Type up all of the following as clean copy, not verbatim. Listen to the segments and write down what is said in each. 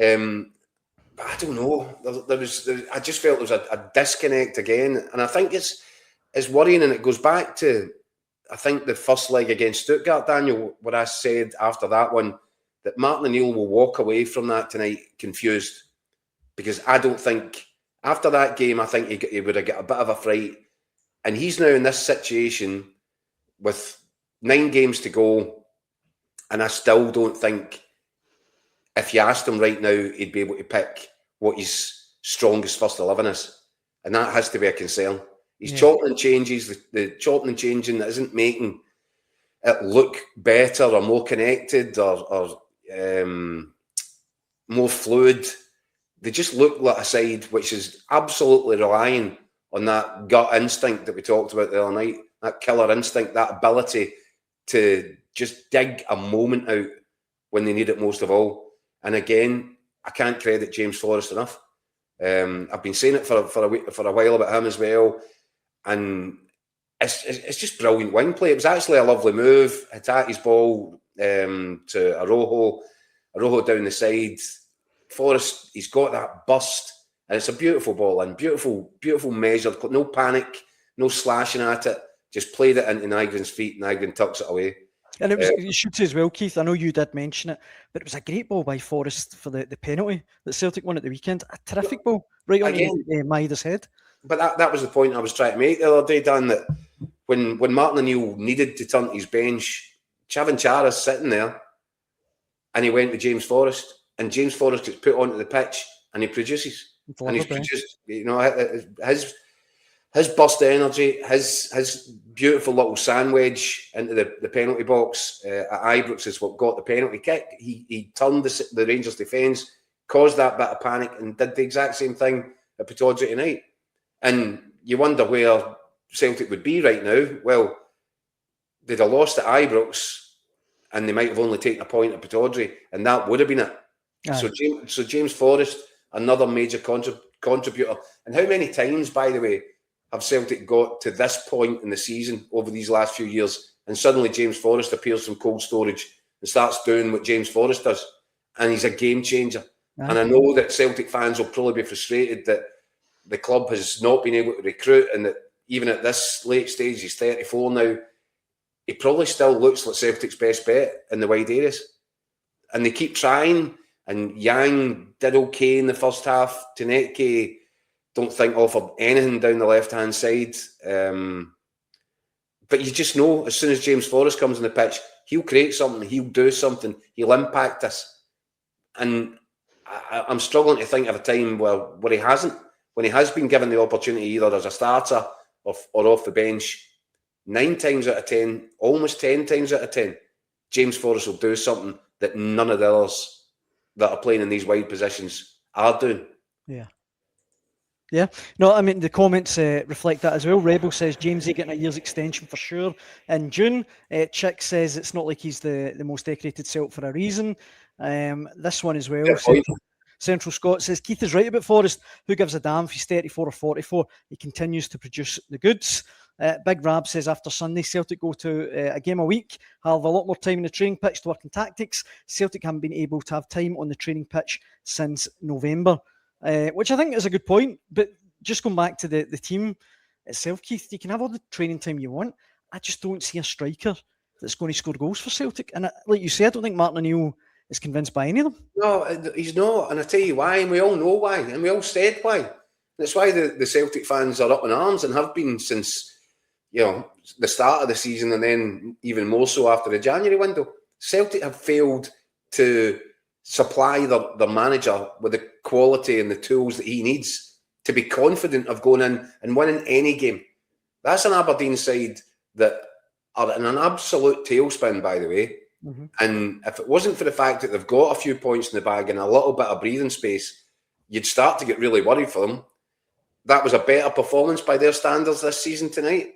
But I don't know. I just felt there was a disconnect again, and I think it's worrying, and it goes back to, I think, the first leg against Stuttgart, Daniel, where I said after that one that Martin O'Neill will walk away from that tonight confused, because I don't think after that game, I think he would have got a bit of a fright, and he's now in this situation with 9 games to go, and I still don't think, if you asked him right now, he'd be able to pick what his strongest first 11 is, and that has to be a concern. He's chopping and changes, the chopping and changing that isn't making it look better or more connected or more fluid. They just look like a side which is absolutely relying on that gut instinct that we talked about the other night, that killer instinct, that ability to just dig a moment out when they need it most of all. And again, I can't credit James Forrest enough. I've been saying it for a while about him as well, and it's just brilliant wing play. It was actually a lovely move. Hitachi's ball to Arojo down the side. Forrest, he's got that burst, and it's a beautiful ball and beautiful measure. No panic, no slashing at it. Just played it into Nygren's feet. Nygren tucks it away. And it was, you should say as well, Keith, I know you did mention it, but it was a great ball by Forrest for the penalty that Celtic won at the weekend. A terrific ball, right on Maeda's head. But that was the point I was trying to make the other day, Dan, that when Martin O'Neill needed to turn to his bench, Chavanchara's sitting there, and he went to James Forrest, and James Forrest gets put onto the pitch, and he produces. And he's produced, his burst energy, his beautiful little sandwich into the penalty box at Ibrox is what got the penalty kick. He turned the Rangers' defence, caused that bit of panic, and did the exact same thing at Pittodrie tonight. And you wonder where Celtic would be right now. Well, they'd have lost at Ibrox, and they might have only taken a point at Pittodrie, and that would have been it. So James Forrest, another major contributor. And how many times, by the way, have Celtic got to this point in the season over these last few years, and suddenly James Forrest appears from cold storage and starts doing what James Forrest does, and he's a game changer. And I know that Celtic fans will probably be frustrated that the club has not been able to recruit, and that even at this late stage, he's 34 now, he probably still looks like Celtic's best bet in the wide areas. And they keep trying, and Yang did okay in the first half. Tenetke, don't think offered anything down the left-hand side. But you just know, as soon as James Forrest comes on the pitch, he'll create something, he'll do something, he'll impact us. And I'm struggling to think of a time where he hasn't. When he has been given the opportunity either as a starter or off the bench, 9 times out of 10, almost 10 times out of 10, James Forrest will do something that none of the others that are playing in these wide positions are doing. Yeah. No, I mean, the comments reflect that as well. Rebel says Jamesy getting a year's extension for sure in June. Chick says it's not like he's the most decorated Celt for a reason. This one as well. Central Scott says Keith is right about Forrest. Who gives a damn if he's 34 or 44? He continues to produce the goods. Big Rab says after Sunday, Celtic go to a game a week, have a lot more time in the training pitch to work on tactics. Celtic haven't been able to have time on the training pitch since November. Which I think is a good point, but just going back to the team itself, Keith, you can have all the training time you want. I just don't see a striker that's going to score goals for Celtic. And like you say, I don't think Martin O'Neill is convinced by any of them. No, he's not. And I tell you why, and we all know why, and we all said why. That's why the Celtic fans are up in arms and have been since, the start of the season, and then even more so after the January window. Celtic have failed to supply their manager with the quality and the tools that he needs to be confident of going in and winning any game. That's an Aberdeen side that are in an absolute tailspin, by the way. Mm-hmm. And if it wasn't for the fact that they've got a few points in the bag and a little bit of breathing space, you'd start to get really worried for them. That was a better performance by their standards this season tonight.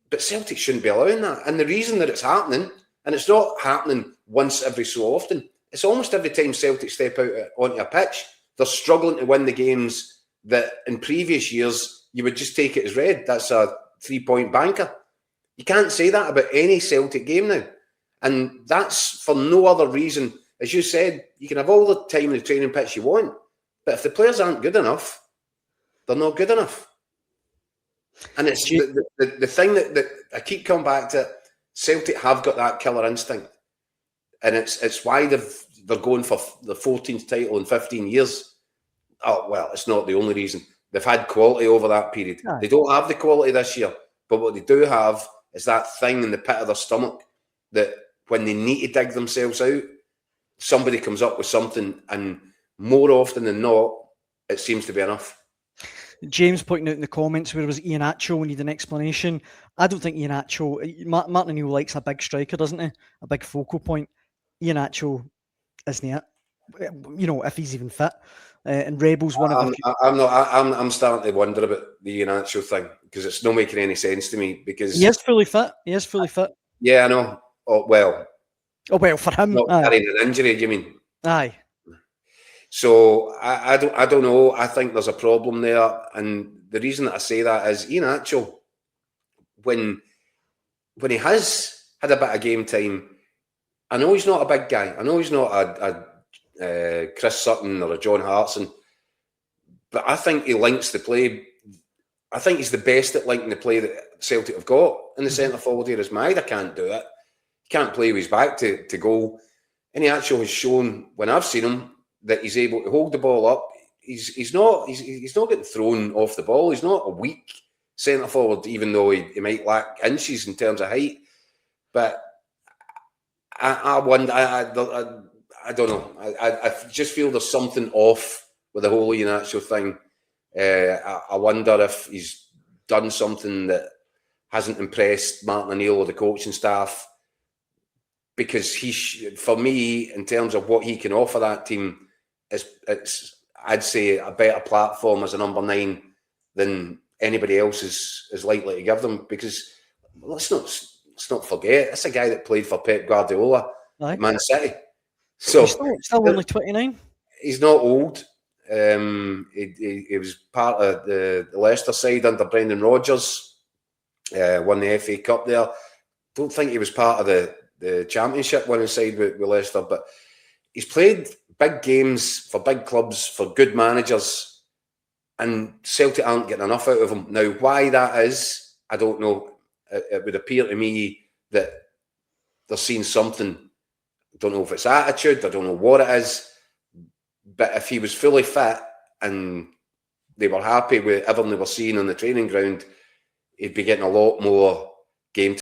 But Celtic shouldn't be allowing that. And the reason that it's happening, and it's not happening once every so often, it's almost every time Celtic step out onto a pitch, they're struggling to win the games that in previous years you would just take it as read. That's a 3-point banker. You can't say that about any Celtic game now. And that's for no other reason as you said, you can have all the time in the training pitch you want, but if the players aren't good enough, they're not good enough. And it's the thing that I keep coming back to. Celtic have got that killer instinct, and it's why they're going for the 14th title in 15 years. Oh well, it's not the only reason. They've had quality over that period. Aye. They don't have the quality this year, but what they do have is that thing in the pit of their stomach that when they need to dig themselves out, somebody comes up with something, and more often than not, it seems to be enough. James pointing out in the comments, where was Iheanacho? We need an explanation. I don't think Iheanacho. Martin O'Neill likes a big striker, doesn't he? A big focal point. Iheanacho isn't it? You know, if he's even fit. And Rebel's one of the. I'm starting to wonder about the Iheanacho thing, because it's not making any sense to me. Because he is fully fit. He is fully fit. Yeah, I know. Oh well. For him. Not carrying an injury, you mean? Aye. So I don't know. I think there's a problem there, and the reason that I say that is Iheanacho, when he has had a bit of game time, I know he's not a big guy. I know he's not a Chris Sutton or a John Hartson, but I think he links the play. I think he's the best at linking the play that Celtic have got in the centre forward here. As Maida can't do it. He can't play with his back to goal. And he actually has shown, when I've seen him, that he's able to hold the ball up. He's not getting thrown off the ball. He's not a weak centre forward, even though he might lack inches in terms of height. But I wonder. I don't know. I just feel there's something off with the whole Iheanacho thing. I wonder if he's done something that hasn't impressed Martin O'Neill or the coaching staff, because for me, in terms of what he can offer that team, it's I'd say a better platform as a number 9 than anybody else is likely to give them. Because let's not forget, that's a guy that played for Pep Guardiola at Man City. So he's still only 29. He's not old. He was part of the Leicester side under Brendan Rodgers. Won the FA Cup there. Don't think he was part of the Championship winning side with Leicester, but he's played big games for big clubs, for good managers, and Celtic aren't getting enough out of him. Now, why that is, I don't know. It would appear to me that they're seeing something. I don't know if it's attitude, I don't know what it is, but if he was fully fit and they were happy with everything they were seeing on the training ground, he'd be getting a lot more game